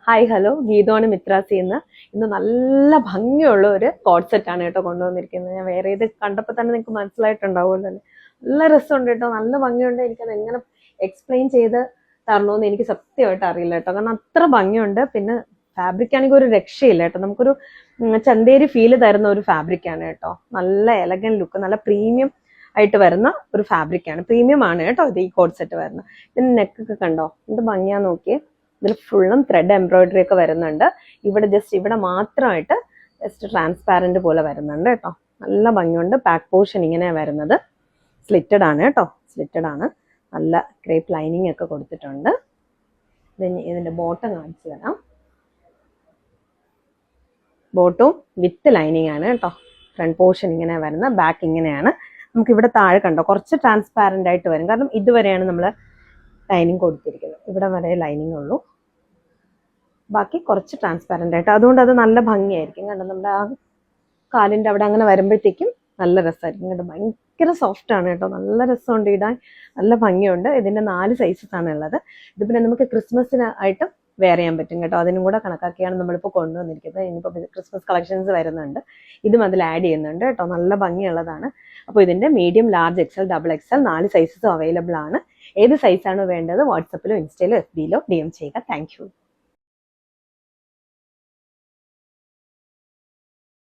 Hi hello, ഗീതോണ് മിത്രാസി ഇന്ന് നല്ല ഭംഗിയുള്ള ഒരു കോഡ് സെറ്റാണ് കേട്ടോ കൊണ്ടുവന്നിരിക്കുന്നത്. ഞാൻ വേറെ ഇത് കണ്ടപ്പോൾ തന്നെ നിങ്ങൾക്ക് മനസ്സിലായിട്ടുണ്ടാവുമല്ലോ അല്ലേ. നല്ല രസമുണ്ട് കേട്ടോ, നല്ല ഭംഗിയുണ്ട്. എനിക്കത് എങ്ങനെ എക്സ്പ്ലെയിൻ ചെയ്ത് തരണമെന്ന് എനിക്ക് സത്യമായിട്ട് അറിയില്ല കേട്ടോ, കാരണം അത്ര ഭംഗിയുണ്ട്. പിന്നെ ഫാബ്രിക് ആണെങ്കിൽ ഒരു രക്ഷയില്ല കേട്ടോ, നമുക്കൊരു ചന്തേരി ഫീല് തരുന്ന ഒരു ഫാബ്രിക്കാണ് കേട്ടോ. നല്ല എലഗൻ ലുക്ക്, നല്ല പ്രീമിയം ആയിട്ട് വരുന്ന ഒരു ഫാബ്രിക്കാണ്. പ്രീമിയം ആണ് കേട്ടോ ഇത്, ഈ കോഡ് സെറ്റ് വരുന്നത്. ഇതിന് നെക്കൊക്കെ കണ്ടോ, എന്ത് ഭംഗിയാന്ന് നോക്കിയേ. ഇതിൽ ഫുള്ളും ത്രെഡ് എംബ്രോയിഡറി ഒക്കെ വരുന്നുണ്ട്. ഇവിടെ മാത്രമായിട്ട് ജസ്റ്റ് ട്രാൻസ്പാരന്റ് പോലെ വരുന്നുണ്ട് കേട്ടോ. നല്ല ഭംഗിയുണ്ട്. ബാക്ക് പോർഷൻ ഇങ്ങനെയാണ് വരുന്നത്. സ്ലിറ്റഡ് ആണ് കേട്ടോ, സ്ലിറ്റഡ് ആണ്. നല്ല ക്രേപ്പ് ലൈനിങ് ഒക്കെ കൊടുത്തിട്ടുണ്ട്. ഇതിന്റെ ബോട്ടം കാണിച്ചു തരാം. ബോട്ടവും വിത്ത് ലൈനിങ് ആണ് കേട്ടോ. ഫ്രണ്ട് പോർഷൻ ഇങ്ങനെ വരുന്ന, ബാക്ക് ഇങ്ങനെയാണ്. നമുക്ക് ഇവിടെ താഴെ കണ്ടോ കുറച്ച് ട്രാൻസ്പാരന്റ് ആയിട്ട് വരും, കാരണം ഇതുവരെയാണ് നമ്മൾ ലൈനിങ് കൊടുത്തിരിക്കുന്നത്. ഇവിടെ വരെ ലൈനിങ് ഉള്ളൂ, ബാക്കി കുറച്ച് ട്രാൻസ്പാരന്റ് ആയിട്ട്. അതുകൊണ്ട് അത് നല്ല ഭംഗിയായിരിക്കും കണ്ടോ. നമ്മുടെ ആ കാലിൻ്റെ അവിടെ അങ്ങനെ വരുമ്പോഴത്തേക്കും നല്ല രസമായിരിക്കും കേട്ടോ. ഭയങ്കര സോഫ്റ്റ് ആണ് കേട്ടോ, നല്ല രസമുണ്ട് ഇടാൻ, നല്ല ഭംഗിയുണ്ട്. ഇതിൻ്റെ 4 സൈസസ് ആണ് ഉള്ളത്. ഇത് പിന്നെ നമുക്ക് ക്രിസ്മസിനായിട്ട് വെയർ ചെയ്യാൻ പറ്റും കേട്ടോ. അതിനും കൂടെ കണക്കാക്കിയാണ് നമ്മളിപ്പോൾ കൊണ്ടുവന്നിരിക്കുന്നത്. ഇനിയിപ്പോൾ ക്രിസ്മസ് കളക്ഷൻസ് വരുന്നുണ്ട്, ഇതും അതിൽ ആഡ് ചെയ്യുന്നുണ്ട് കേട്ടോ. നല്ല ഭംഗിയുള്ളതാണ്. അപ്പോൾ ഇതിൻ്റെ medium, large, XL, double XL 4 സൈസസും അവൈലബിൾ ആണ്. ഏത് സൈസാണോ വേണ്ടത് വാട്സപ്പിലോ ഇൻസ്റ്റയിലോ FB യിലോ DM ചെയ്യുക. Thank U.